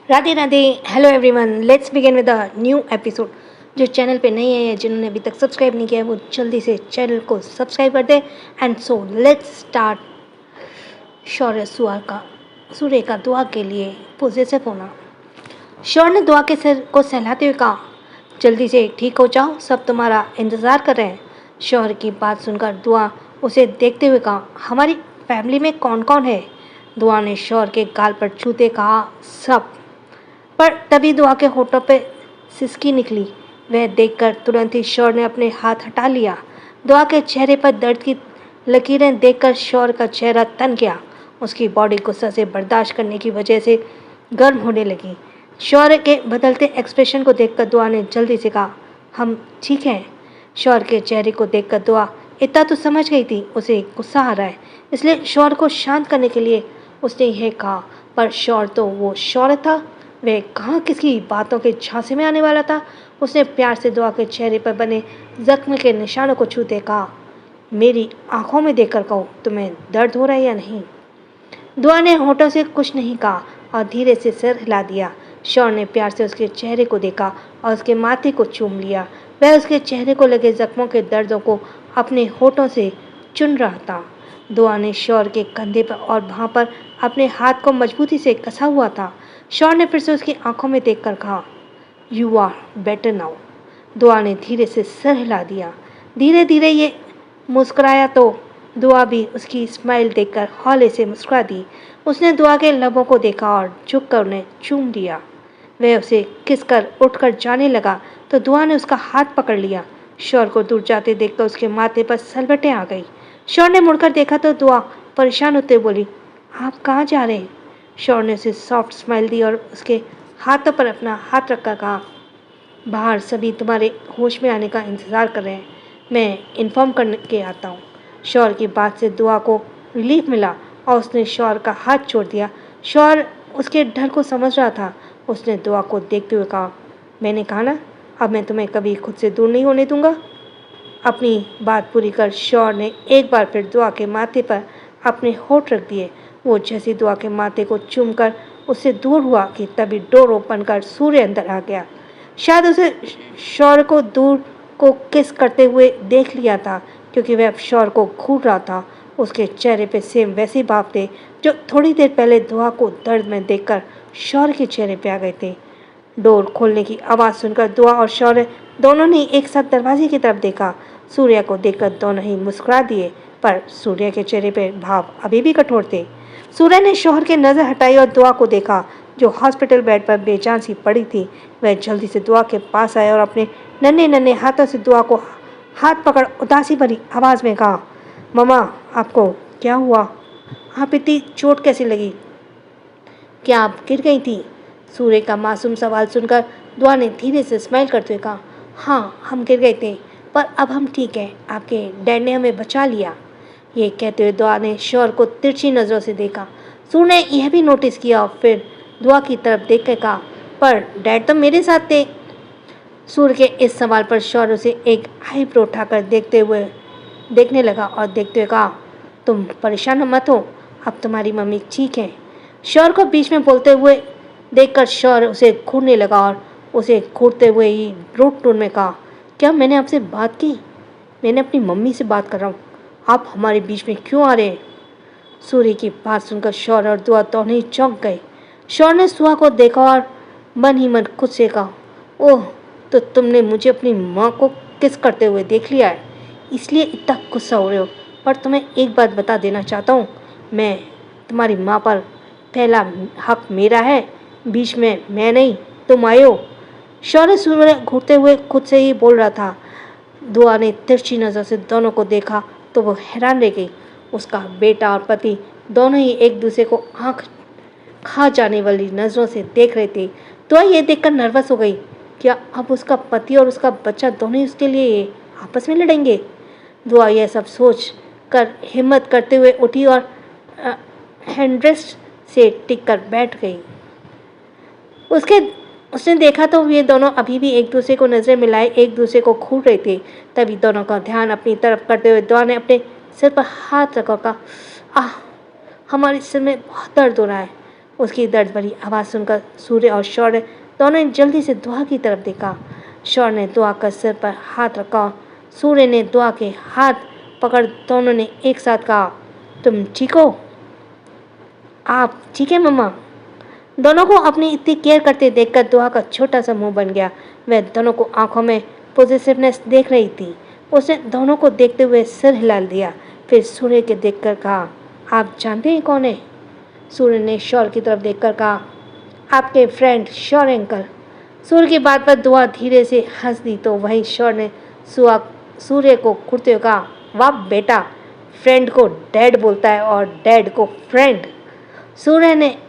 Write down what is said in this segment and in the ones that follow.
Radhe Radhe. Hello everyone, let's begin with a new episode. जो channel पे नए हैं, जिन्होंने अभी तक सब्सक्राइब नहीं किया है, वो जल्दी से चैनल को सब्सक्राइब कर दें। And so let's start. Shaurya Surya का दुआ के लिए पॉजिटिव होना। शौर्य ने दुआ के सिर को सहलाते हुए कहा, जल्दी से ठीक हो जाओ, सब तुम्हारा इंतज़ार कर रहे हैं। शौर्य की बात सुनकर दुआ उसे देखते हुए कहा, हमारी फैमिली में कौन कौन है? दुआ ने शौर्य के गाल पर छूते कहा, सब। पर तभी दुआ के होठों पे सिसकी निकली। वह देखकर तुरंत ही शौर्य ने अपने हाथ हटा लिया। दुआ के चेहरे पर दर्द की लकीरें देखकर शौर्य का चेहरा तन गया। उसकी बॉडी गुस्सा से बर्दाश्त करने की वजह से गर्म होने लगी। शौर्य के बदलते एक्सप्रेशन को देखकर दुआ ने जल्दी से कहा, हम ठीक हैं। शौर्य के चेहरे को देखकर दुआ इतना तो समझ गई थी उसे गुस्सा आ रहा है, इसलिए शौर्य को शांत करने के लिए उसने यह कहा। पर शौर्य तो वो शौर्य था, वह कहाँ किसकी बातों के झांसे में आने वाला था। उसने प्यार से दुआ के चेहरे पर बने जख्म के निशानों को छूते कहा, मेरी आंखों में देखकर कहो, तुम्हें दर्द हो रहा है या नहीं? दुआ ने होठों से कुछ नहीं कहा और धीरे से सिर हिला दिया। शौर्य ने प्यार से उसके चेहरे को देखा और उसके माथे को चूम लिया। वह उसके चेहरे को लगे जख्मों के दर्दों को अपने होठों से चुन रहा था। दुआ ने शौर्य के कंधे पर और बाह पर अपने हाथ को मजबूती से कसा हुआ था। शौर्य ने फिर से उसकी आंखों में देखकर कहा, यू आर बेटर नाउ। दुआ ने धीरे से सिर हिला दिया। धीरे धीरे ये मुस्कुराया तो दुआ भी उसकी स्माइल देखकर हौले से मुस्कुरा दी। उसने दुआ के लबों को देखा और झुककर उन्हें चूम लिया। वह उसे किस कर उठकर जाने लगा तो दुआ ने उसका हाथ पकड़ लिया। शौर्य को दूर जाते देखकर उसके माथे पर सलवटें आ गई। शौर्य ने मुड़कर देखा तो दुआ परेशान होते बोली, आप कहाँ जा रहे हैं? शौर्य ने उसे सॉफ्ट स्माइल दी और उसके हाथों पर अपना हाथ रखकर कहा, बाहर सभी तुम्हारे होश में आने का इंतज़ार कर रहे हैं, मैं इन्फॉर्म करके आता हूँ। शौर्य की बात से दुआ को रिलीफ मिला और उसने शौर्य का हाथ छोड़ दिया। शौर्य उसके डर को समझ रहा था। उसने दुआ को देखते हुए कहा, मैंने कहा ना, अब मैं तुम्हें कभी खुद से दूर नहीं होने दूंगा। अपनी बात पूरी कर शौर्य ने एक बार फिर दुआ के माथे पर अपने होठ रख दिए। वो जैसी दुआ के माथे को चूमकर उससे दूर हुआ कि तभी डोर ओपन कर सूर्य अंदर आ गया। शायद उसे शौर्य को दूर को किस करते हुए देख लिया था, क्योंकि वह अब शौर्य को घूर रहा था। उसके चेहरे पे सेम वैसे भाव थे जो थोड़ी देर पहले दुआ को दर्द में देखकर शौर्य के चेहरे पे आ गए थे। डोर खोलने की आवाज़ सुनकर दुआ और शौर्य दोनों ने एक साथ दरवाजे की तरफ देखा। सूर्य को देखकर दोनों ही मुस्कुरा दिए, पर सूर्य के चेहरे पे भाव अभी भी कठोर थे। सूर्य ने शौहर की नज़र हटाई और दुआ को देखा, जो हॉस्पिटल बेड पर बेजान सी पड़ी थी। वह जल्दी से दुआ के पास आया और अपने नन्हे नन्हे हाथों से दुआ को हाथ पकड़ उदासी भरी आवाज़ में कहा, मम्मा आपको क्या हुआ? आप इतनी चोट कैसे लगी? क्या आप गिर गई थी? सूर्य का मासूम सवाल सुनकर दुआ ने धीरे से स्माइल करते हुए कहा, हाँ हम गिर गए थे, पर अब हम ठीक हैं, आपके डैड ने हमें बचा लिया। ये कहते हुए दुआ ने शौर्य को तिरछी नज़रों से देखा। सूर्य ने यह भी नोटिस किया और फिर दुआ की तरफ देख कर कहा, पर डैड तो मेरे साथ थे। सूर्य के इस सवाल पर शौर्य उसे एक आईब्रो उठाकर देखने लगा और देखते हुए कहा, तुम परेशान मत हो, अब तुम्हारी मम्मी ठीक है। शौर्य को बीच में बोलते हुए देखकर शौर्य उसे घूरने लगा और उसे घूरते हुए ही रूट टोन में कहा, क्या मैंने आपसे बात की? मैंने अपनी मम्मी से बात कर रहा हूँ, आप हमारे बीच में क्यों आ रहे हैं? सूर्य की बात सुनकर शौर्य और दुआ दोनों ही चौंक गए। शौर्य ने सुहा को देखा और मन ही मन खुद से कहा, ओह, तो तुमने मुझे अपनी माँ को किस करते हुए देख लिया है, इसलिए इतना गुस्सा हो रहे हो। पर तुम्हें एक बात बता देना चाहता हूँ, मैं तुम्हारी माँ पर पहला हक मेरा है, बीच में मैं नहीं, तुम आए हो। शौर्य सूर्य घूरते हुए खुद से ही बोल रहा था। दुआ ने तिरछी नज़र से दोनों को देखा तो वो हैरान रह गई। उसका बेटा और पति दोनों ही एक दूसरे को आंख खा जाने वाली नज़रों से देख रहे थे। दुआ ये देखकर नर्वस हो गई, क्या अब उसका पति और उसका बच्चा दोनों ही उसके लिए आपस में लड़ेंगे? दुआ यह सब सोच कर हिम्मत करते हुए उठी और हैंडरेस्ट से टिक कर बैठ गई। उसने देखा तो ये दोनों अभी भी एक दूसरे को नज़रें मिलाए एक दूसरे को घूर रहे थे। तभी दोनों का ध्यान अपनी तरफ करते हुए दुआ ने अपने सिर पर हाथ रखा और कहा, आह, हमारे सिर में बहुत दर्द हो रहा है। उसकी दर्द भरी आवाज़ सुनकर सूर्य और शौर्य दोनों ने जल्दी से दुआ की तरफ देखा। शौर्य ने दुआ का सिर पर हाथ रखा। सूर्य ने दुआ के हाथ पकड़ दोनों ने एक साथ कहा, तुम ठीक हो? आप ठीक है मम्मा? दोनों को अपनी इतनी केयर करते देखकर दुआ का छोटा सा मुंह बन गया। वह दोनों को आंखों में पॉजिटिवनेस देख रही थी। उसने दोनों को देखते हुए सिर हिला दिया, फिर सूर्य के देखकर कहा, आप जानते हैं कौन है? सूर्य ने शौर्य की तरफ देखकर कहा, आपके फ्रेंड शौर्य अंकल। सूर्य की बात पर दुआ धीरे से हंस दी तो वहीं शौर्य ने सूर्य को घूरते हुए कहा, वाह बेटा, फ्रेंड को डैड बोलता है और डैड को फ्रेंड।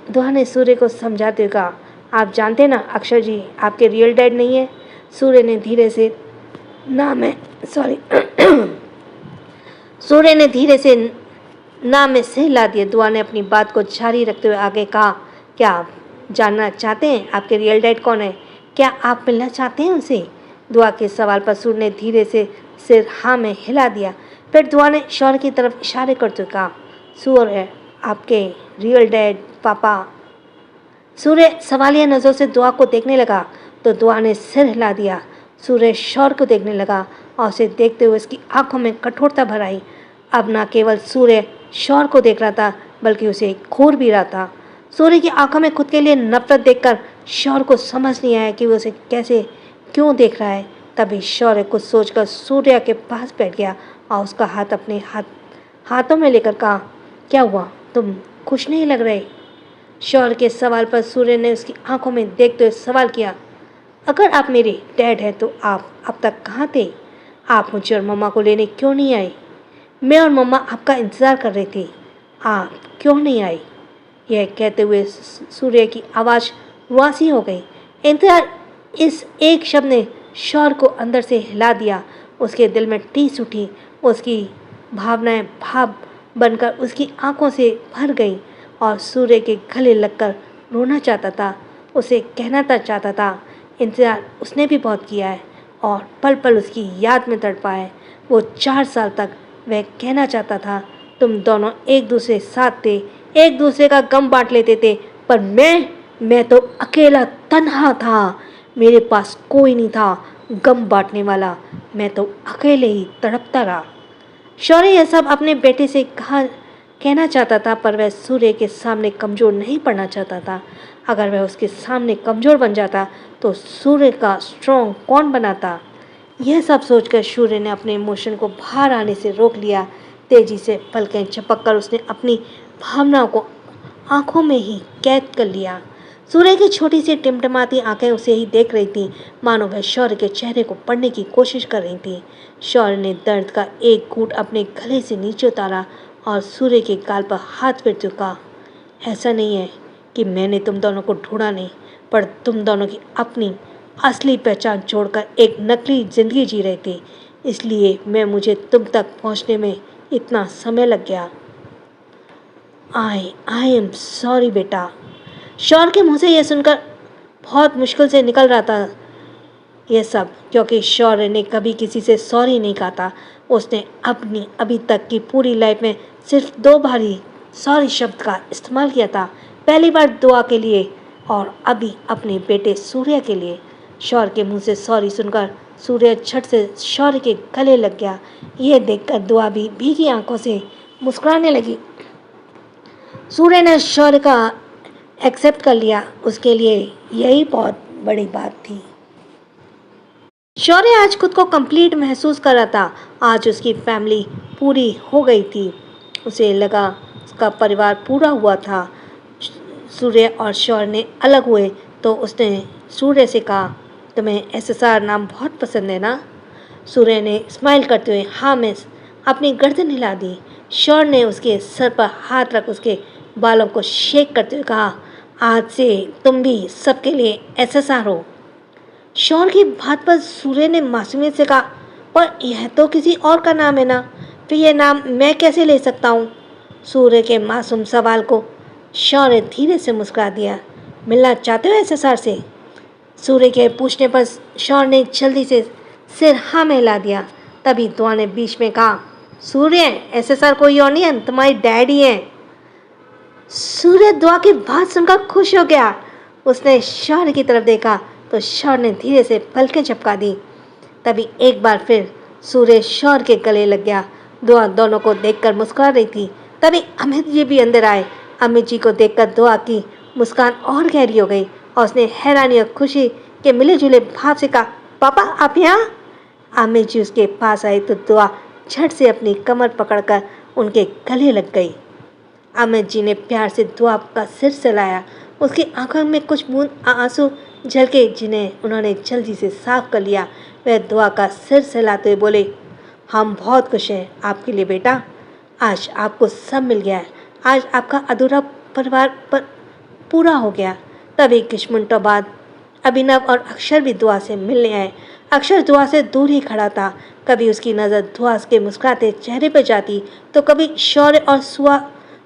दुआ ने सूर्य को समझाते हुए कहा, आप जानते हैं ना अक्षर जी आपके रियल डैड नहीं है। सूर्य ने धीरे से ना में से हिला दिया। दुआ ने अपनी बात को जारी रखते हुए आगे कहा, क्या आप जानना चाहते हैं आपके रियल डैड कौन है? क्या आप मिलना चाहते हैं उनसे? दुआ के सवाल पर सूर्य ने धीरे से सिर हाँ में हिला दिया। फिर दुआ ने शौर्य की तरफ इशारे करते हुए कहा, सूर्य आपके रियल डैड पापा। सूर्य सवालिया नज़रों से दुआ को देखने लगा तो दुआ ने सिर हिला दिया। सूर्य शौर्य को देखने लगा और उसे देखते हुए उसकी आंखों में कठोरता भर आई। अब न केवल सूर्य शौर्य को देख रहा था बल्कि उसे घूर भी रहा था। सूर्य की आंखों में खुद के लिए नफरत देखकर शौर्य को समझ नहीं आया कि वो उसे कैसे क्यों देख रहा है। तभी शौर्य कुछ सोचकर सूर्य के पास बैठ गया और उसका हाथ अपने हाथों में लेकर कहा, क्या हुआ, तुम खुश नहीं लग रहे? शौर्य के सवाल पर सूर्य ने उसकी आंखों में देखते हुए सवाल किया, अगर आप मेरे डैड हैं तो आप अब तक कहाँ थे? आप मुझे और मम्मा को लेने क्यों नहीं आए? मैं और मम्मा आपका इंतज़ार कर रहे थे, आप क्यों नहीं आए? यह कहते हुए सूर्य की आवाज़ वासी हो गई। इंतज़ार इस एक शब्द ने शौर्य को अंदर से हिला दिया। उसके दिल में टीस उठी। उसकी भावनाएं भाव बनकर उसकी आंखों से भर गई और सूर्य के गले लगकर रोना चाहता था। उसे कहना चाहता था, इंतज़ार उसने भी बहुत किया है और पल पल उसकी याद में तड़पा है। वो 4 साल तक वह कहना चाहता था, तुम दोनों एक दूसरे साथ थे, एक दूसरे का गम बांट लेते थे, पर मैं तो अकेला तन्हा था। मेरे पास कोई नहीं था गम बांटने वाला। मैं तो अकेले ही तड़पता रहा। शौर्य यह सब अपने बेटे से कहना चाहता था, पर वह सूर्य के सामने कमज़ोर नहीं पड़ना चाहता था। अगर वह उसके सामने कमज़ोर बन जाता तो सूर्य का स्ट्रॉन्ग कौन बनाता? यह सब सोचकर सूर्य ने अपने इमोशन को बाहर आने से रोक लिया। तेजी से पलकें झपककर उसने अपनी भावनाओं को आंखों में ही कैद कर लिया। सूर्य की छोटी सी टिमटिमाती आंखें उसे ही देख रही थीं, मानो वह शौर्य के चेहरे को पढ़ने की कोशिश कर रही थी। शौर्य ने दर्द का एक घूंट अपने गले से नीचे उतारा और सूर्य के गाल पर हाथ फेरते हुए कहा, ऐसा नहीं है कि मैंने तुम दोनों को ढूंढा नहीं, पर तुम दोनों की अपनी असली पहचान छोड़कर एक नकली ज़िंदगी जी रहे थे, इसलिए मुझे तुम तक पहुंचने में इतना समय लग गया। आई एम सॉरी बेटा। शौर्य के मुंह से यह सुनकर बहुत मुश्किल से निकल रहा था यह सब, क्योंकि शौर्य ने कभी किसी से सॉरी नहीं कहा था। उसने अपनी अभी तक की पूरी लाइफ में सिर्फ 2 बार ही सॉरी शब्द का इस्तेमाल किया था। पहली बार दुआ के लिए और अभी अपने बेटे सूर्य के लिए। शौर्य के मुंह से सॉरी सुनकर सूर्य झट से शौर्य के गले लग गया। यह देखकर दुआ भी भीगी आंखों से मुस्कुराने लगी। सूर्य ने शौर्य का एक्सेप्ट कर लिया, उसके लिए यही बहुत बड़ी बात थी। शौर्य आज खुद को कंप्लीट महसूस कर रहा था। आज उसकी फैमिली पूरी हो गई थी। उसे लगा उसका परिवार पूरा हुआ था। सूर्य और शौर्य ने अलग हुए तो उसने सूर्य से कहा, तुम्हें एसएसआर नाम बहुत पसंद है ना? सूर्य ने स्माइल करते हुए हाँ में अपनी गर्दन हिला दी। शौर्य ने उसके सर पर हाथ रख उसके बालों को शेक करते हुए कहा, आज से तुम भी सबके लिए एसएसआर हो। शौर्य की बात पर सूर्य ने मासूमियत से कहा, पर यह तो किसी और का नाम है ना, फिर यह नाम मैं कैसे ले सकता हूँ? सूर्य के मासूम सवाल को शौर्य धीरे से मुस्कुरा दिया। मिलना चाहते हो एसएसआर से? सूर्य के पूछने पर शौर्य ने जल्दी से सिर हाँ में हिला दिया। तभी दुआ ने बीच में कहा, सूर्य एसएसआर कोई और नहीं है, तुम्हारी डैडी हैं। सूर्य दुआ की बात सुनकर खुश हो गया। उसने शौर्य की तरफ देखा तो शौर्य ने धीरे से पलकें झपका दी। तभी एक बार फिर सूर्य शौर्य के गले लग गया। दुआ दोनों को देखकर मुस्कुरा रही थी। तभी अमित जी भी अंदर आए। अमित जी को देखकर दुआ की मुस्कान और गहरी हो गई और उसने हैरानी और खुशी के मिले जुले भाव से कहा, पापा आप यहाँ? अमित जी उसके पास आई तो दुआ झट से अपनी कमर पकड़कर उनके गले लग गई। अमित जी ने प्यार से दुआ का सिर सहलाया। उसकी आंखों में कुछ बूंद आंसू झलके जिन्हें उन्होंने जल्दी से साफ कर लिया। वह दुआ का सिर सहलाते हुए बोले, हम बहुत खुश हैं आपके लिए बेटा। आज आपको सब मिल गया है। आज आपका अधूरा परिवार पर पूरा हो गया। तभी कुछ मिनटों बाद अभिनव और अक्षर भी दुआ से मिलने आए। अक्षर दुआ से दूर ही खड़ा था। कभी उसकी नज़र दुआ के मुस्कुराते चेहरे पर जाती तो कभी शौर्य और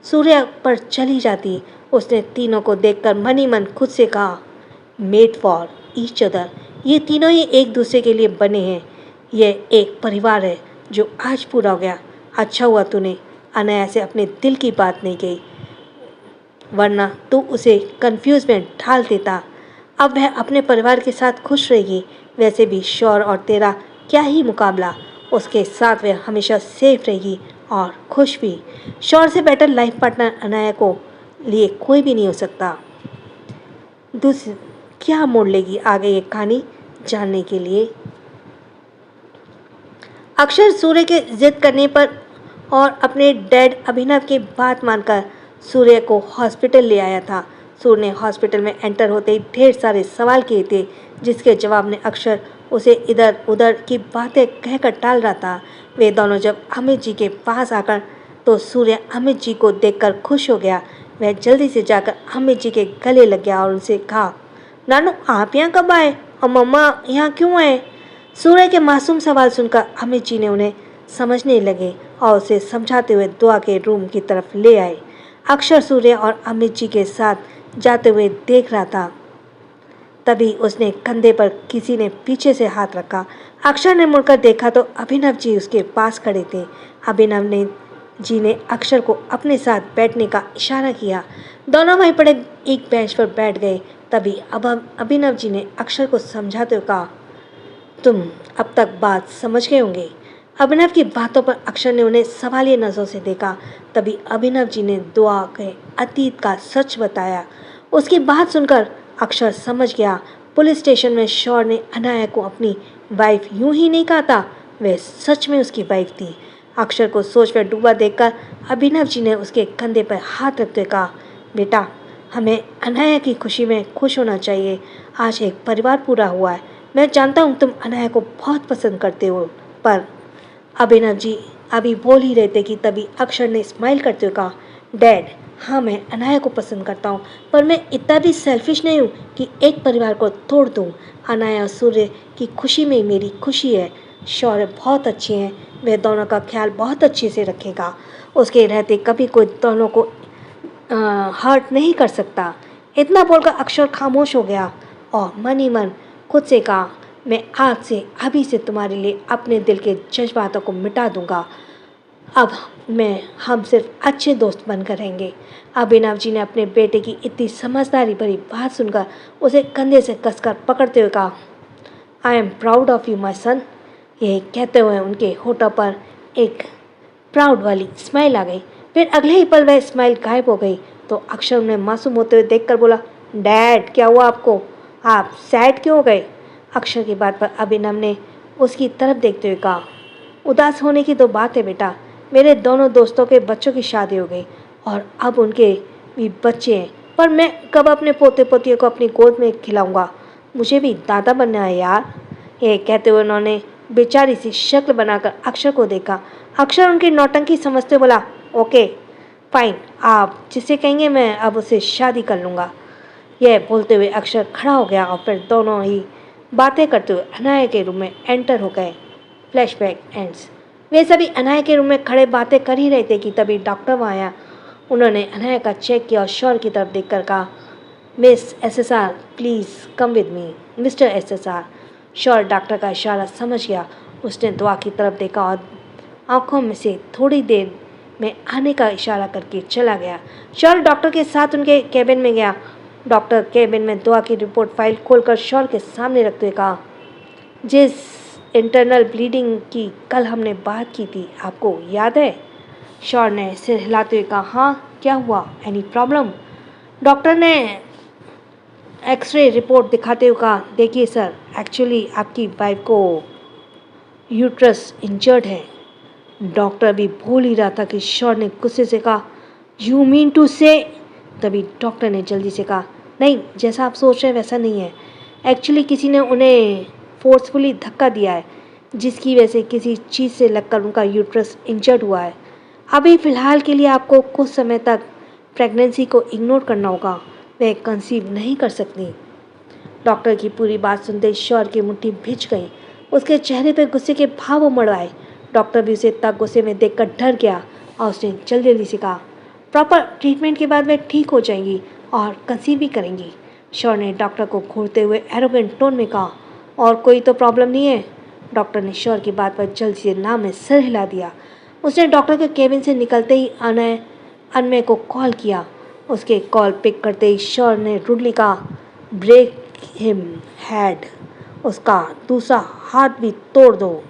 सूर्य पर चली जाती। उसने तीनों को देखकर मन ही मन खुद से कहा, मेड फॉर ईच अदर। ये तीनों ही एक दूसरे के लिए बने हैं। यह एक परिवार है जो आज पूरा हो गया। अच्छा हुआ तूने अनाया से अपने दिल की बात नहीं कही, वरना तू उसे कंफ्यूज में ढाल देता। अब वह अपने परिवार के साथ खुश रहेगी। वैसे भी शौर्य और तेरा क्या ही मुकाबला। उसके साथ वह हमेशा सेफ रहेगी और खुश भी। शौर्य से बेटर लाइफ पार्टनर अनाया को लिए कोई भी नहीं हो सकता। दूसरी क्या मोड़ लेगी आगे ये कहानी जानने के लिए अक्षर सूर्य के जिद करने पर और अपने डैड अभिनव की बात मानकर सूर्य को हॉस्पिटल ले आया था। सूर्य ने हॉस्पिटल में एंटर होते ही ढेर सारे सवाल किए थे, जिसके जवाब में अक्षर उसे इधर उधर की बातें कहकर टाल रहा था। वे दोनों जब अमित जी के पास आकर तो सूर्य अमित जी को देखकर खुश हो गया। वह जल्दी से जाकर अमित जी के गले लग गया और उनसे कहा, नानू आप यहाँ कब आए और मम्मा यहाँ क्यों आए? सूर्य के मासूम सवाल सुनकर अमित जी ने उन्हें समझने लगे और उसे समझाते हुए दुआ के रूम की तरफ ले आए। अक्षर सूर्य और अमित जी के साथ जाते हुए देख रहा था। तभी उसने कंधे पर किसी ने पीछे से हाथ रखा। अक्षर ने मुड़कर देखा तो अभिनव जी उसके पास खड़े थे। अभिनव जी ने अक्षर को अपने साथ बैठने का इशारा किया। दोनों वहीं पड़े एक बेंच पर बैठ गए। तभी अब अभिनव जी ने अक्षर को समझाते हुए कहा, तुम अब तक बात समझ गए होंगे। अभिनव की बातों पर अक्षर ने उन्हें सवालिया नज़रों से देखा। तभी अभिनव जी ने दुआ के अतीत का सच बताया। उसकी बात सुनकर अक्षर समझ गया। पुलिस स्टेशन में शौर्य ने अनाया को अपनी वाइफ यूं ही नहीं कहा था, वह सच में उसकी वाइफ थी। अक्षर को सोच में डूबा देखकर अभिनव जी ने उसके कंधे पर हाथ रखते कहा, बेटा हमें अनाया की खुशी में खुश होना चाहिए। आज एक परिवार पूरा हुआ है। मैं जानता हूँ तुम अनाया को बहुत पसंद करते हो, पर अभिनव जी अभी बोल ही रहे थे कि तभी अक्षर ने स्माइल करते हुए कहा, डैड हाँ मैं अनाया को पसंद करता हूँ, पर मैं इतना भी सेल्फिश नहीं हूँ कि एक परिवार को तोड़ दूँ। अनाया और सूर्य की खुशी में मेरी खुशी है। शौर्य बहुत अच्छे हैं, वह दोनों का ख्याल बहुत अच्छे से रखेगा। उसके रहते कभी कोई दोनों को हर्ट नहीं कर सकता। इतना बोलकर अक्षर खामोश हो गया और मन ही मन खुद से कहा, मैं आज से अभी से तुम्हारे लिए अपने दिल के जज्बातों को मिटा दूंगा। अब हम सिर्फ अच्छे दोस्त बनकर रहेंगे। अभिनव जी ने अपने बेटे की इतनी समझदारी भरी बात सुनकर उसे कंधे से कसकर पकड़ते हुए कहा, I am proud of you my son. यही कहते हुए उनके होठों पर एक प्राउड वाली स्माइल आ गई। फिर अगले ही पल वह स्माइल गायब हो गई तो अक्षर उन्हें मासूम होते हुए देखकर बोला, डैड क्या हुआ आपको? आप सैड क्यों हो गए? अक्षर की बात पर अभिनव ने उसकी तरफ देखते हुए कहा, उदास होने की तो बात है बेटा। मेरे दोनों दोस्तों के बच्चों की शादी हो गई और अब उनके भी बच्चे हैं, पर मैं कब अपने पोते पोतियों को अपनी गोद में खिलाऊंगा? मुझे भी दादा बनना है यार। ये कहते हुए उन्होंने बेचारी सी शक्ल बनाकर अक्षर को देखा। अक्षर उनकी नौटंकी समझते बोला, ओके फाइन, आप जिसे कहेंगे मैं अब उसे शादी कर लूँगा। यह बोलते हुए अक्षर खड़ा हो गया और फिर दोनों ही बातें करते हुए अनाया के रूम में एंटर हो गए। Flashback ends. वे सभी अनाया के रूम में खड़े बातें कर ही रहे थे कि तभी डॉक्टर वहाँ आया। उन्होंने अनाया का चेक किया और शौर्य की तरफ देखकर कहा, miss SSR please come with me. Mister SSR. Shaurya doctor का इशारा समझ गया। उसने दुआ की तरफ देखा और आंखों में से थोड़ी देर में आने का इशारा करके चला गया। शौर्य डॉक्टर के साथ उनके कैबिन में गया। डॉक्टर कैबिन में दुआ की रिपोर्ट फाइल खोलकर शौर्य के सामने रखते हुए कहा, जिस इंटरनल ब्लीडिंग की कल हमने बात की थी, आपको याद है? शौर्य ने सिर हिलाते हुए कहा, हाँ, क्या हुआ? Any problem? डॉक्टर ने एक्सरे रिपोर्ट दिखाते हुए कहा, देखिए सर, एक्चुअली आपकी वाइफ को यूट्रस इंजर्ड है। डॉक्टर भी भूल ही रहा था कि शौर्य ने गुस्से से कहा, यू मीन टू से? तभी डॉक्टर ने जल्दी से कहा, नहीं, जैसा आप सोच रहे हैं वैसा नहीं है। एक्चुअली किसी ने उन्हें फोर्सफुली धक्का दिया है, जिसकी वजह से किसी चीज़ से लगकर उनका यूट्रस इंजर्ड हुआ है। अभी फ़िलहाल के लिए आपको कुछ समय तक प्रेगनेंसी को इग्नोर करना होगा, वह कंसीव नहीं कर सकती। डॉक्टर की पूरी बात सुनते शौर्य की मुट्ठी भिज गई। उसके चेहरे पर गुस्से के भाव उमड़ आए। डॉक्टर भी उसे इतना गुस्से में देखकर डर गया और उसने जल्दी से कहा, प्रॉपर ट्रीटमेंट के बाद वे ठीक हो जाएंगी और कंसीव भी करेंगी। शौर्य ने डॉक्टर को घूरते हुए एरोगेंट टोन में कहा, और कोई तो प्रॉब्लम नहीं है? डॉक्टर ने शौर्य की बात पर जल्दी से ना में सिर हिला दिया। उसने डॉक्टर के केबिन से निकलते ही अनमय को कॉल किया। उसके कॉल पिक करते ही शौर्य ने रुडली कहा, ब्रेक हिम हेड, उसका दूसरा हाथ भी तोड़ दो।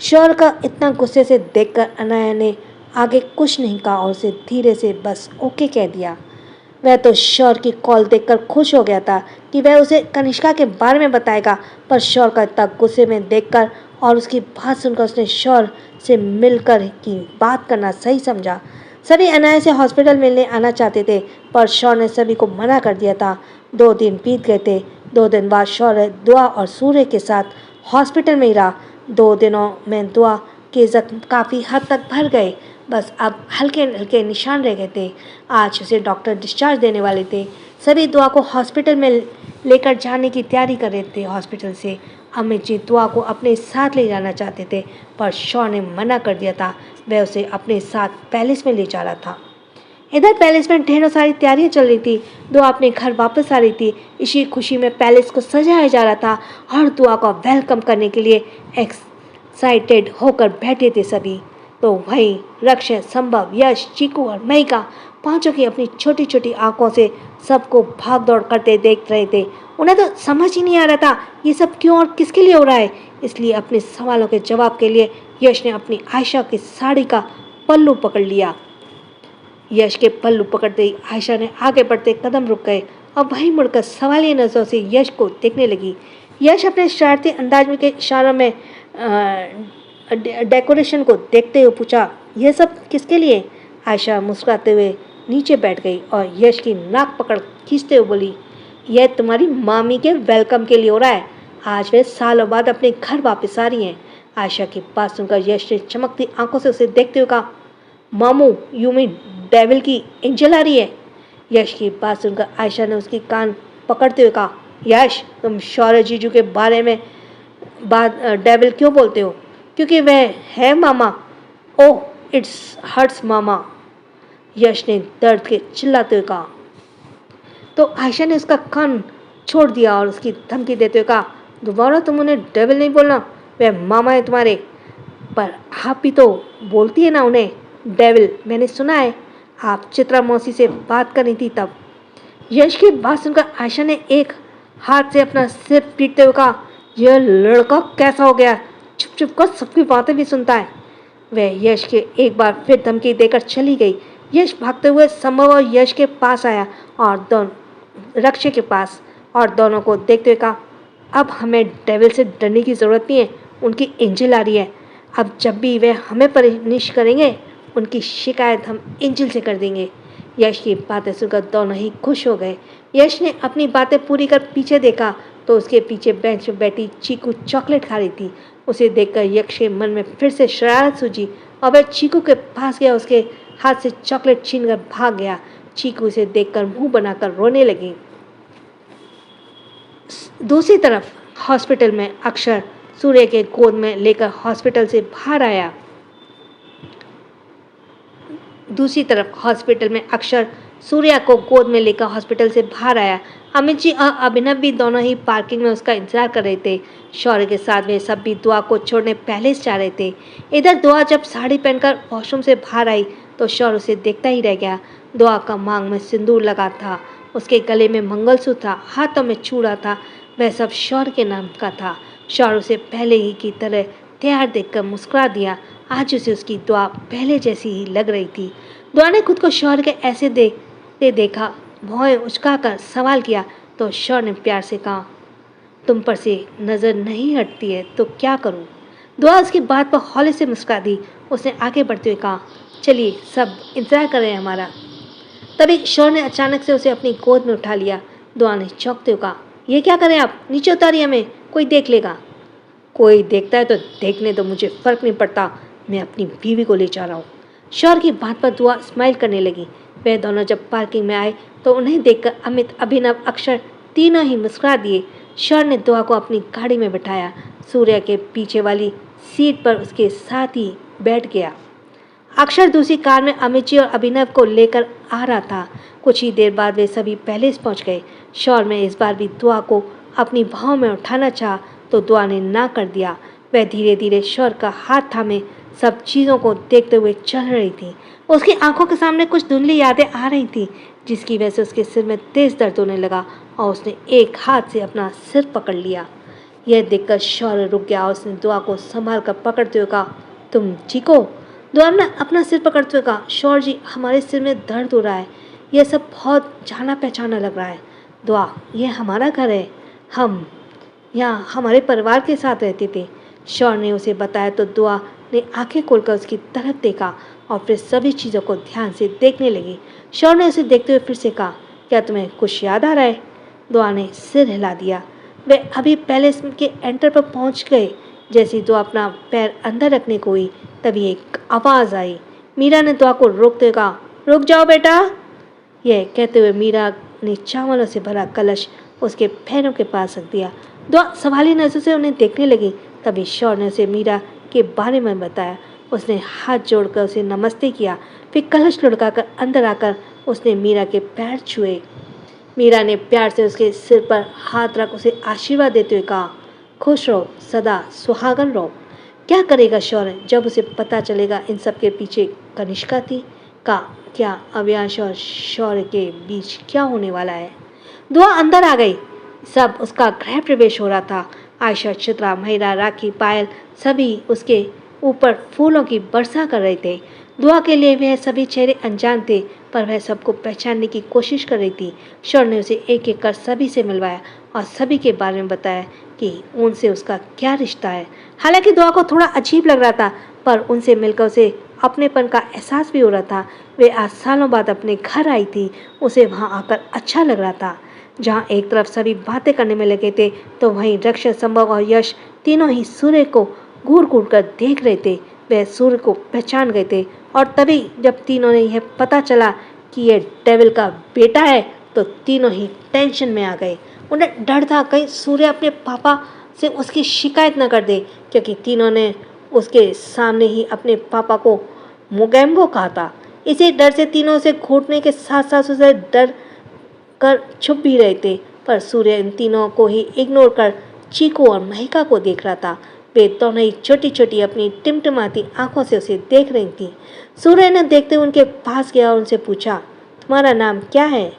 शौर्य का इतना गुस्से से देखकर अनाया ने आगे कुछ नहीं कहा और उसे धीरे से बस ओके कह दिया। वह तो शौर्य की कॉल देखकर खुश हो गया था कि वह उसे कनिष्का के बारे में बताएगा, पर शौर्य का इतना गुस्से में देखकर और उसकी बात सुनकर उसने शौर्य से मिलकर की बात करना सही समझा। सभी अनाया से हॉस्पिटल मिलने आना चाहते थे, पर शौर्य ने सभी को मना कर दिया था। 2 दिन बीत गए थे। 2 दिन बाद शौर्य दुआ और सूर्य के साथ हॉस्पिटल में ही रहा। 2 दिनों में दुआ के जख्म काफ़ी हद तक भर गए, बस अब हल्के हल्के निशान रह गए थे। आज उसे डॉक्टर डिस्चार्ज देने वाले थे। सभी दुआ को हॉस्पिटल में लेकर जाने की तैयारी कर रहे थे। हॉस्पिटल से अमित जी दुआ को अपने साथ ले जाना चाहते थे, पर शौर्य ने मना कर दिया था। वह उसे अपने साथ पैलेस में ले जा रहा था। इधर पैलेस में ढेरों सारी तैयारियां चल रही थी। दुआ अपने घर वापस आ रही थी। इसी खुशी में पैलेस को सजाया जा रहा था और दुआ को वेलकम करने के लिए एक्साइटेड होकर बैठे थे सभी। तो वहीं रक्षय, संभव, यश, चीकू और महिका पांचों की अपनी छोटी छोटी आंखों से सबको भाग दौड़ करते देख रहे थे। उन्हें तो समझ ही नहीं आ रहा था ये सब क्यों और किसके लिए हो रहा है। इसलिए अपने सवालों के जवाब के लिए यश ने अपनी आयशा की साड़ी का पल्लू पकड़ लिया। यश के पल्लू पकड़ते ही आयशा ने आगे बढ़ते कदम रुक गए और वहीं मुड़कर सवालिया नजरों से यश को देखने लगी। यश अपने शरारती अंदाज में के इशारों में डेकोरेशन को देखते हुए पूछा, यह सब किसके लिए? आयशा मुस्कुराते हुए नीचे बैठ गई और यश की नाक पकड़ खींचते हुए बोली, यह तुम्हारी मामी के वेलकम के लिए हो रहा है। आज वे सालों बाद अपने घर वापस आ रही हैं। आयशा की बात सुनकर यश ने चमकती आंखों से उसे देखते हुए कहा, मामू, यू मीन डेविल की एंजल आ रही है? यश की बात सुनकर आयशा ने उसकी कान पकड़ते हुए कहा, यश, तुम शौर्य जीजू के बारे में बात डेविल क्यों बोलते हो? क्योंकि वह है मामा। ओह, इट्स हर्ट्स मामा, यश ने दर्द के चिल्लाते हुए कहा। तो आयशा ने उसका कान छोड़ दिया और उसकी धमकी देते हुए कहा, दोबारा तुम उन्हें डेविल नहीं बोलना, वह मामा है तुम्हारे। पर आप भी तो बोलती है ना उन्हें डेविल, मैंने सुना है। आप चित्रा मौसी से बात कर रही थी तब। यश की बात सुनकर आयशा ने एक हाथ से अपना सिर पीटते हुए कहा, यह लड़का कैसा हो गया, चुप चुप कर सबकी बातें भी सुनता है। वह यश के एक बार फिर धमकी देकर चली गई। यश भागते हुए संभव और यश के पास आया और रक्षे के पास और दोनों को देखते हुए कहा, अब हमें डेविल से डरने की ज़रूरत नहीं है, उनकी एंजल आ रही है। अब जब भी वे हमें पनिश करेंगे, उनकी शिकायत हम एंजल से कर देंगे। यश की बातें सुनकर दोनों ही खुश हो गए। यश ने अपनी बातें पूरी कर पीछे देखा तो उसके पीछे बेंच पर बैठी चीकू चॉकलेट खा रही थी। उसे देखकर यश के मन में फिर से शरारत सूझी और वह चीकू के पास गया, उसके हाथ से चॉकलेट छीनकर भाग गया। चीकू उसे देखकर मुंह बनाकर रोने लगी। दूसरी तरफ हॉस्पिटल में अक्षर सूर्य के गोद में लेकर हॉस्पिटल से बाहर आया। दूसरी तरफ हॉस्पिटल में अक्षर सूर्या को गोद में लेकर हॉस्पिटल से बाहर आया। अमित जी और अभिनव भी दोनों ही पार्किंग में उसका इंतजार कर रहे थे। शौर्य के साथ वे सब भी दुआ को छोड़ने पहले से जा रहे थे। इधर दुआ जब साड़ी पहनकर वॉशरूम से बाहर आई तो शौर्य उसे देखता ही रह गया। दुआ का मांग में सिंदूर लगा था, उसके गले में मंगलसूत्र था, हाथों में चूड़ा था। वह सब शौर्य के नाम का था। शौर्य उसे पहले ही की तरह तैयार देखकर मुस्कुरा दिया। आज उसे उसकी दुआ पहले जैसी ही लग रही थी। दुआ ने खुद को शौर्य के ऐसे देखते देखा, भौहें उचकाकर सवाल किया तो शौर्य ने प्यार से कहा, तुम पर से नज़र नहीं हटती है तो क्या करूं? दुआ उसकी बात पर हौले से मुस्कुरा दी। उसने आगे बढ़ते हुए कहा, चलिए सब इंतजार कर रहे हैं हमारा। तभी शौर्य ने अचानक से उसे अपनी गोद में उठा लिया। दुआ ने चौंकते हुए कहा, ये क्या करें आप? नीचे उतारिए हमें, कोई देख लेगा। कोई देखता है तो देखने दो, मुझे फर्क नहीं पड़ता, मैं अपनी बीवी को ले जा रहा हूँ। शौर्य की बात पर दुआ स्माइल करने लगी। वे दोनों जब पार्किंग में आए तो उन्हें देखकर अमित, अभिनव, अक्षर तीनों ही मुस्कुरा दिए। शौर्य ने दुआ को अपनी गाड़ी में बिठाया। सूर्या के पीछे वाली सीट पर उसके साथ ही बैठ गया। अक्षर दूसरी कार में अमित जी और अभिनव को लेकर आ रहा था। कुछ ही देर बाद वे सभी पहले से पहुंच गए। शौर्य ने इस बार भी दुआ को अपनी बाहों में उठाना चाहा तो दुआ ने ना कर दिया। वह धीरे धीरे शौर्य का हाथ थामे सब चीज़ों को देखते हुए चल रही थी। उसकी आंखों के सामने कुछ धुंधली यादें आ रही थीं, जिसकी वजह से उसके सिर में तेज दर्द होने लगा और उसने एक हाथ से अपना सिर पकड़ लिया। यह देखकर शौर्य रुक गया। उसने दुआ को संभाल कर पकड़ते हुए कहा, तुम ठीक हो? दुआ ने अपना सिर पकड़ते हुए कहा, शौर्य जी, हमारे सिर में दर्द हो रहा है, यह सब बहुत जाना पहचाना लग रहा है। दुआ, यह हमारा घर है, हम यहाँ हमारे परिवार के साथ रहते थे। शौर्य ने उसे बताया तो दुआ ने आंखें खोलकर उसकी तरफ देखा और फिर सभी चीज़ों को ध्यान से देखने लगी। शौर्य ने उसे देखते हुए फिर से कहा, क्या तुम्हें कुछ याद आ रहा है? दुआ ने सिर हिला दिया। वे अभी पैलेस के एंटर पर पहुंच गए। जैसे दुआ अपना पैर अंदर रखने को हुई तभी एक आवाज़ आई। मीरा ने दुआ को रोकते हुए कहा, रुक जाओ बेटा। यह कहते हुए मीरा ने चावलों से भरा कलश उसके पैरों के पास रख दिया। दुआ सवाली नजर से उन्हें देखने लगी। तभी शौर्य ने उसे मीरा के बारे में बताया। उसने हाथ जोड़कर उसे नमस्ते किया, फिर कलश लुढ़काकर अंदर आकर उसने मीरा के पैर छुए। मीरा ने प्यार से उसके सिर पर हाथ रख उसे आशीर्वाद देते हुए कहा, खुश रहो, सदा सुहागन रहो। क्या करेगा शौर्य जब उसे पता चलेगा इन सब के पीछे कनिष्का थी? का क्या अव्यांश और शौर्य के बीच क्या होने वाला है? दुआ अंदर आ गई। सब उसका गृह प्रवेश हो रहा था। आयशा, चित्रा, महिरा, राखी, पायल सभी उसके ऊपर फूलों की वर्षा कर रहे थे। दुआ के लिए वह सभी चेहरे अनजान थे, पर वह सबको पहचानने की कोशिश कर रही थी। शौर्य ने उसे एक एक कर सभी से मिलवाया और सभी के बारे में बताया कि उनसे उसका क्या रिश्ता है। हालांकि दुआ को थोड़ा अजीब लग रहा था, पर उनसे मिलकर उसे अपनेपन का एहसास भी हो रहा था। वे आज सालों बाद अपने घर आई थी, उसे वहाँ आकर अच्छा लग रहा था। जहाँ एक तरफ सभी बातें करने में लगे थे तो वहीं रक्षक, संभव और यश तीनों ही सूर्य को घूर घूर कर देख रहे थे। वह सूर्य को पहचान गए थे और तभी जब तीनों ने यह पता चला कि यह डेविल का बेटा है तो तीनों ही टेंशन में आ गए। उन्हें डर था कहीं सूर्य अपने पापा से उसकी शिकायत न कर दे, क्योंकि तीनों ने उसके सामने ही अपने पापा को मोगैम्बो कहा था। इसी डर से तीनों से घूटने के साथ साथ उसे डर कर छुप भी रहे थे, पर सूर्य इन तीनों को ही इग्नोर कर चीकू और महिका को देख रहा था। वे दोनों ही छोटी छोटी अपनी टिमटिमाती आंखों से उसे देख रही थी। सूर्य ने देखते हुए उनके पास गया और उनसे पूछा, तुम्हारा नाम क्या है?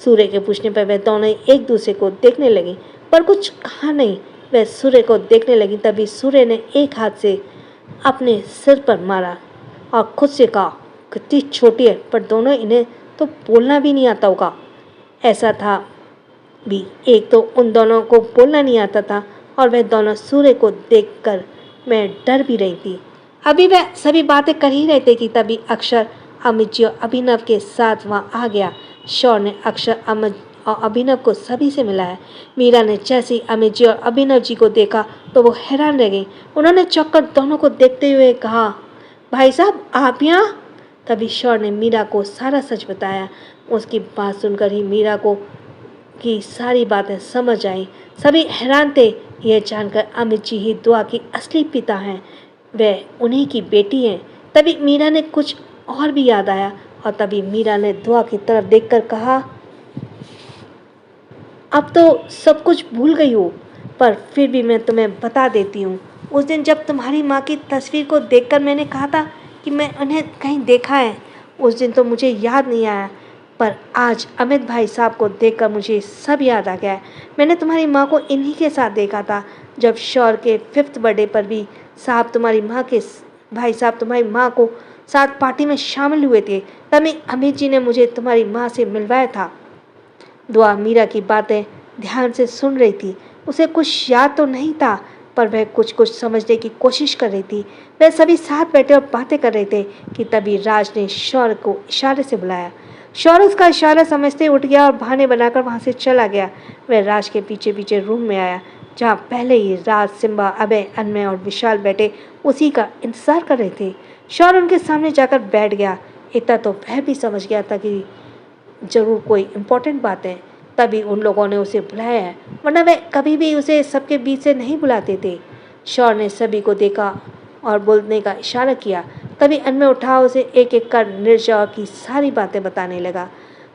सूर्य के पूछने पर वे दोनों एक दूसरे को देखने लगी, पर कुछ कहा नहीं। वह सूर्य को देखने लगी। तभी सूर्य ने एक हाथ से अपने सिर पर मारा और खुद से कहा, कितनी छोटी है, पर दोनों इन्हें तो बोलना भी नहीं आता होगा। ऐसा था भी, एक तो उन दोनों को बोलना नहीं आता था और वह दोनों सूर्य को देखकर मैं डर भी रही थी। अभी वह सभी बातें कर ही रहे थे कि तभी अक्षर अमित जी और अभिनव के साथ वहाँ आ गया। शौर्य ने अक्षर, अमित और अभिनव को सभी से मिलाया। मीरा ने जैसे ही अमित जी और अभिनव जी को देखा तो वो हैरान रह गई। उन्होंने चौंक कर दोनों को देखते हुए कहा, भाई साहब आप यहाँ? तभी शौर्य ने मीरा को सारा सच बताया। उसकी बात सुनकर ही मीरा को की सारी बातें समझ आई। सभी हैरान थे यह जानकर अमित जी ही दुआ की असली पिता हैं, वह उन्हीं की बेटी हैं। तभी मीरा ने कुछ और भी याद आया और तभी मीरा ने दुआ की तरफ देखकर कहा, अब तो सब कुछ भूल गई हो, पर फिर भी मैं तुम्हें बता देती हूँ। उस दिन जब तुम्हारी माँ की तस्वीर को देखकर मैंने कहा था कि मैं उन्हें कहीं देखा है, उस दिन तो मुझे याद नहीं आया, पर आज अमित भाई साहब को देखकर मुझे सब याद आ गया है। मैंने तुम्हारी माँ को इन्हीं के साथ देखा था। जब शौर के 5th बर्थडे पर भी साहब तुम्हारी माँ के भाई साहब तुम्हारी माँ को साथ पार्टी में शामिल हुए थे, तभी अमित जी ने मुझे तुम्हारी माँ से मिलवाया था। दुआ मीरा की बातें ध्यान से सुन रही थी। उसे कुछ याद तो नहीं था, पर वह कुछ कुछ समझने की कोशिश कर रही थी। वह सभी साथ बैठे और बातें कर रहे थे कि तभी राज ने शौर्य को इशारे से बुलाया। शौर्य उसका इशारा समझते उठ गया और बहाने बनाकर वहां से चला गया। वह राज के पीछे पीछे रूम में आया, जहाँ पहले ही राज, सिम्बा, अभय, अनमय और विशाल बैठे उसी का इंतजार कर रहे थे। शौर्य उनके सामने जाकर बैठ गया। इतना तो वह भी समझ गया था कि जरूर कोई इम्पोर्टेंट बात है, तभी उन लोगों ने उसे बुलाया है, वरना वे कभी भी उसे सबके बीच से नहीं बुलाते थे। शौर्य ने सभी को देखा और बोलने का इशारा किया। तभी अनमय उठा उसे एक एक कर निर्जा की सारी बातें बताने लगा,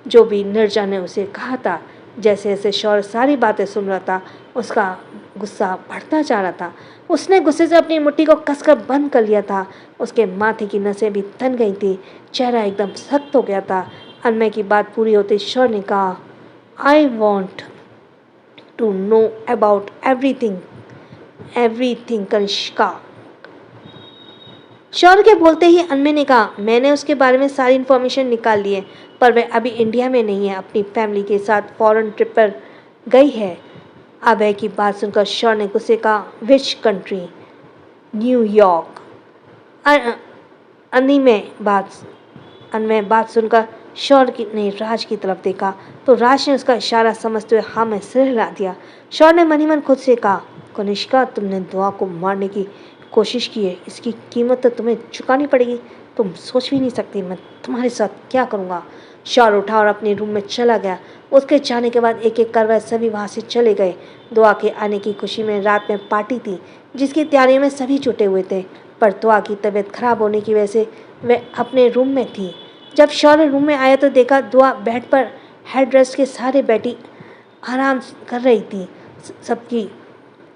जो भी निर्जा ने उसे कहा था। जैसे जैसे शौर्य सारी बातें सुन रहा था, उसका गुस्सा बढ़ता जा रहा था। उसने गुस्से से अपनी मुट्ठी को कसकर बंद कर लिया था। उसके माथे की नसें भी तन गई थी, चेहरा एकदम सख्त हो गया था। अनमय की बात पूरी होते शौर्य ने कहा, I want to know about everything everything Kanishka. Shaurya के बोलते ही अनमय ने कहा, मैंने उसके बारे में सारी इन्फॉर्मेशन निकाल ली है, पर वह अभी इंडिया में नहीं है, अपनी फैमिली के साथ फॉरेन ट्रिप पर गई है। अभय की बात सुनकर शौर्य ने गुस्से कहा, विच कंट्री? न्यूयॉर्क। अनमय बात सुनकर शौर्य ने राज की तरफ देखा तो राज ने उसका इशारा समझते हुए हाँ में सिर हिला दिया। शौर्य ने मन ही मन खुद से कहा, कनिष्का, तुमने दुआ को मारने की कोशिश की है, इसकी कीमत तो तुम्हें चुकानी पड़ेगी। तुम सोच भी नहीं सकती मैं तुम्हारे साथ क्या करूँगा। शौर्य उठा और अपने रूम में चला गया। उसके जाने के बाद एक एक कर वह सभी वहाँ से चले गए। दुआ के आने की खुशी में रात में पार्टी थी, जिसकी तैयारियों में सभी जुटे हुए थे, पर दुआ की तबीयत खराब होने की वजह से वह अपने रूम में थी। जब शौर्य रूम में आया तो देखा दुआ बेड पर हेड रेस्ट के सहारे बैठी आराम कर रही थी। सबकी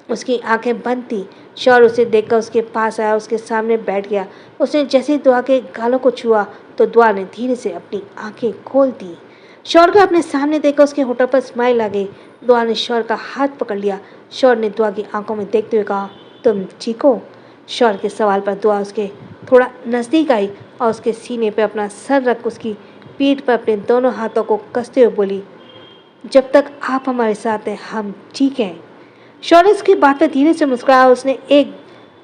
उसकी आंखें बंद थी। शौर्य उसे देखकर उसके पास आया, उसके सामने बैठ गया। उसने जैसे ही दुआ के गालों को छुआ तो दुआ ने धीरे से अपनी आंखें खोल दी। शौर्य को अपने सामने देखकर उसके होठों पर स्माइल आ गई। दुआ ने शौर्य का हाथ पकड़ लिया। शौर्य ने दुआ की आंखों में देखते हुए कहा, तुम ठीक हो? शौर्य के सवाल पर दुआ उसके थोड़ा नज़दीक आई और उसके सीने पर अपना सर रख उसकी पीठ पर अपने दोनों हाथों को कसते हुए बोली, जब तक आप हमारे साथ हैं हम ठीक हैं। शौर्य इसकी बात पर धीरे से मुस्कुराया। उसने एक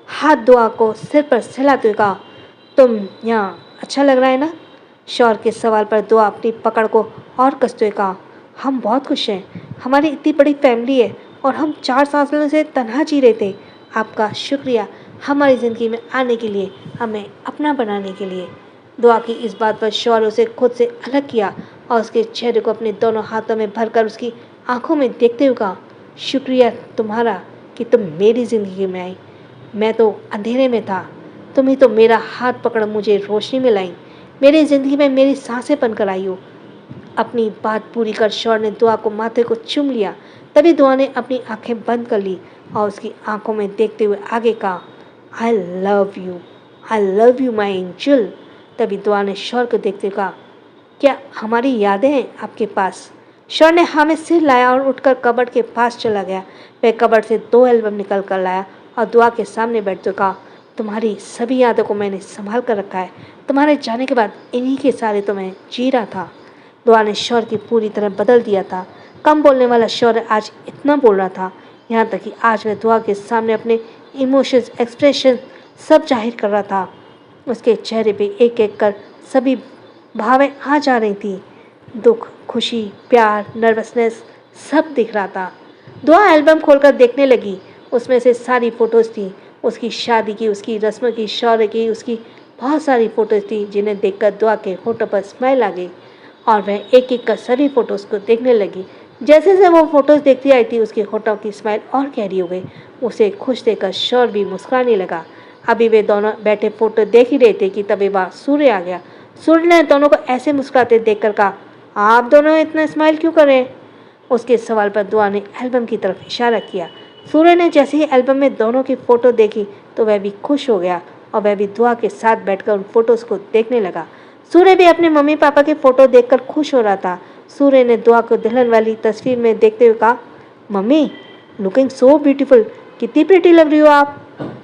हाथ दुआ को सिर पर सहलाते हुए कहा, तुम यहाँ अच्छा लग रहा है ना? शौर्य के सवाल पर दुआ अपनी पकड़ को और कसते हुए कहा, हम बहुत खुश हैं, हमारी इतनी बड़ी फैमिली है और हम 4 सालों से तन्हा जी रहे थे। आपका शुक्रिया हमारी ज़िंदगी में आने के लिए, हमें अपना बनाने के लिए। दुआ की इस बात पर शौर्य उसे खुद से अलग किया और उसके चेहरे को अपने दोनों हाथों में भरकर उसकी आंखों में देखते हुए कहा, शुक्रिया तुम्हारा कि तुम मेरी ज़िंदगी में आई। मैं तो अंधेरे में था, तुम ही तो मेरा हाथ पकड़ मुझे रोशनी में लाई, मेरी ज़िंदगी में मेरी सांसें बनकर आई हो। अपनी बात पूरी कर शौर्य ने दुआ को माथे को चूम लिया। तभी दुआ ने अपनी आंखें बंद कर ली और उसकी आंखों में देखते हुए आगे कहा, I love you my angel. तभी दुआ ने शौर्य को देखते हुए कहा, क्या हमारी यादें हैं आपके पास? शौर्य ने हाँ में सिर लाया और उठकर कबर्ड के पास चला गया। वह कबर्ड से 2 एल्बम निकल कर लाया और दुआ के सामने बैठते कहा, तुम्हारी सभी यादों को मैंने संभाल कर रखा है, तुम्हारे जाने के बाद इन्हीं के सारे तो मैं जी रहा था। दुआ ने शौर्य की पूरी तरह बदल दिया था। कम बोलने वाला शौर्य आज इतना बोल रहा था, यहाँ तक कि आज वह दुआ के सामने अपने इमोशंस, एक्सप्रेशन सब जाहिर कर रहा था। उसके चेहरे पे एक एक कर सभी भावें आ जा रही थी, दुख, खुशी, प्यार, नर्वसनेस सब दिख रहा था। दुआ एल्बम खोलकर देखने लगी। उसमें से सारी फ़ोटोज़ थी, उसकी शादी की, उसकी रस्मों की, शौर्य की, उसकी बहुत सारी फ़ोटोज़ थी, जिन्हें देखकर दुआ के होठों पर स्माइल आ गई और वह एक एक कर सभी फ़ोटोज़ को देखने लगी। जैसे जैसे वो फ़ोटोज़ देखती आई थी, उसके होठों की स्माइल और गहरी हो गई। उसे खुश देखकर शौर्य भी मुस्कुराने लगा। अभी वे दोनों बैठे फ़ोटो देख ही रहे थे कि तभी वहाँ सूर्य आ गया। सूर्य ने दोनों को ऐसे मुस्कुराते देखकर कहा, आप दोनों इतना स्माइल क्यों कर रहे हैं? उसके सवाल पर दुआ ने एल्बम की तरफ इशारा किया। सूर्य ने जैसे ही एल्बम में दोनों की फोटो देखी तो वह भी खुश हो गया और वह भी दुआ के साथ बैठकर उन फोटोज को देखने लगा। सूर्य भी अपने मम्मी पापा के फोटो देखकर खुश हो रहा था। सूर्य ने दुआ को दुल्हन वाली तस्वीर में देखते हुए कहा, मम्मी लुकिंग सो ब्यूटीफुल, कितनी प्रिटी लग रही हो आप।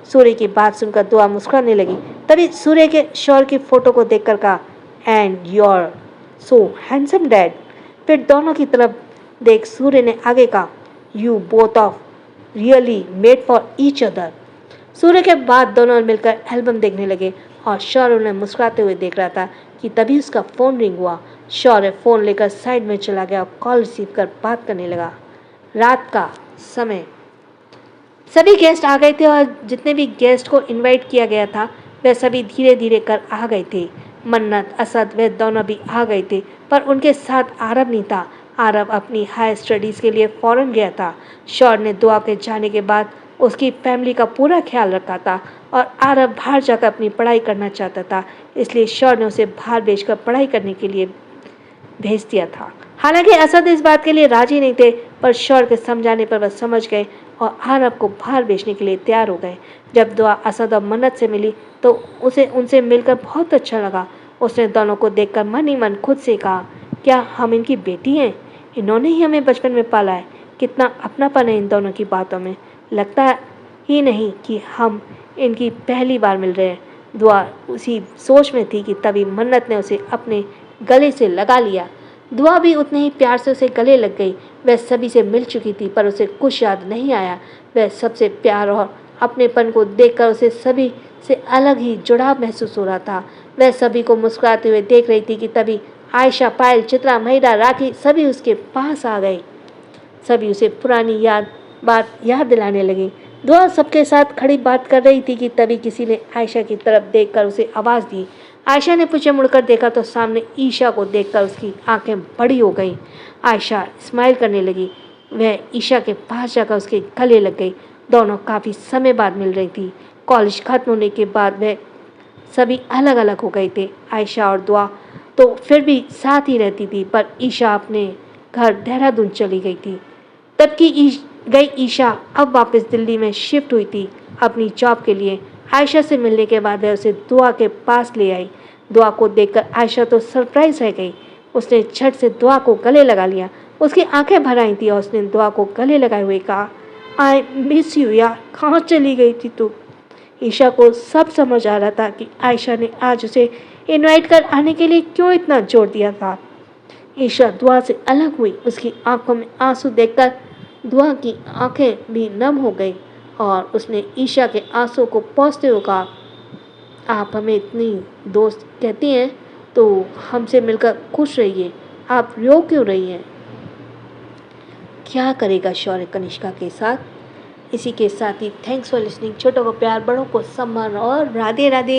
सूर्य की बात सुनकर दुआ मुस्कुराने लगी। तभी सूर्य के शौहर की फोटो को देखकर कहा, and your so handsome dad. फिर दोनों की तरफ देख सूर्य ने आगे कहा, you both of really made for each other. Surya के बाद दोनों मिलकर एल्बम देखने लगे और शौर्य उन्हें मुस्कुराते हुए देख रहा था कि तभी उसका फ़ोन रिंग हुआ। शौर्य फ़ोन लेकर साइड में चला गया और कॉल रिसीव कर बात करने लगा। रात का समय, सभी गेस्ट आ गए थे और जितने भी गेस्ट को इनवाइट किया गया था वह सभी धीरे धीरे कर आ गए थे। मन्नत, असद वे दोनों भी आ गए थे, पर उनके साथ आरब नहीं था। आरब अपनी हाई स्टडीज़ के लिए फ़ॉरेन गया था। शौर्य ने दुआ के जाने के बाद उसकी फैमिली का पूरा ख्याल रखा था और आरब बाहर जाकर अपनी पढ़ाई करना चाहता था, इसलिए शौर्य ने उसे बाहर भेजकर पढ़ाई करने के लिए भेज दिया था। हालांकि असद इस बात के लिए राजी नहीं थे, पर शौर्य के समझाने पर वह समझ गए और आरब को बाहर भेजने के लिए तैयार हो गए। जब दुआ असद और मन्नत से मिली तो उसे उनसे मिलकर बहुत अच्छा लगा। उसने दोनों को देखकर मन ही मन खुद से कहा, क्या हम इनकी बेटी हैं? इन्होंने ही हमें बचपन में पाला है। कितना अपनापन है इन दोनों की बातों में। लगता ही नहीं कि हम इनकी पहली बार मिल रहे हैं। दुआ उसी सोच में थी कि तभी मन्नत ने उसे अपने गले से लगा लिया। दुआ भी उतने ही प्यार से उसे गले लग गई। वह सभी से मिल चुकी थी, पर उसे कुछ याद नहीं आया। वह सबसे प्यार और अपनेपन को देखकर उसे सभी से अलग ही जुड़ाव महसूस हो रहा था। वह सभी को मुस्कुराते हुए देख रही थी कि तभी आयशा, पायल, चित्रा, महिरा, राखी सभी उसके पास आ गए। सभी उसे पुरानी बात याद दिलाने लगी। दुआ सबके साथ खड़ी बात कर रही थी कि तभी किसी ने आयशा की तरफ देखकर उसे आवाज़ दी। आयशा ने पीछे मुड़कर देखा तो सामने ईशा को देखकर उसकी आंखें बड़ी हो गईं। आयशा स्माइल करने लगी। वह ईशा के पास जाकर उसके गले लग गई। दोनों काफ़ी समय बाद मिल रही थी। कॉलेज खत्म होने के बाद वह सभी अलग अलग हो गए थे। आयशा और दुआ तो फिर भी साथ ही रहती थी, पर ईशा अपने घर देहरादून चली गई थी। तब की गई ईशा अब वापस दिल्ली में शिफ्ट हुई थी अपनी जॉब के लिए। आयशा से मिलने के बाद वह उसे दुआ के पास ले आई। दुआ को देखकर आयशा तो सरप्राइज रह गई। उसने झट से दुआ को गले लगा लिया। उसकी आंखें भर आई थी और उसने दुआ को गले लगाए हुए कहा, आई मिस यू यार, कहाँ चली गई थी तू? ईशा को सब समझ आ रहा था कि आयशा ने आज उसे इनवाइट कर आने के लिए क्यों इतना जोर दिया था। ईशा दुआ से अलग हुई। उसकी आंखों में आंसू देखकर दुआ की आंखें भी नम हो गई और उसने ईशा के आंसू को पोंछते हुए कहा, आप हमें इतनी दोस्त कहती हैं तो हमसे मिलकर खुश रहिए, आप रो क्यों रही हैं? क्या करेगा शौर्य कनिष्का के साथ। इसी के साथ ही थैंक्स फॉर लिसनिंग। छोटों को प्यार, बड़ों को सम्मान और राधे राधे।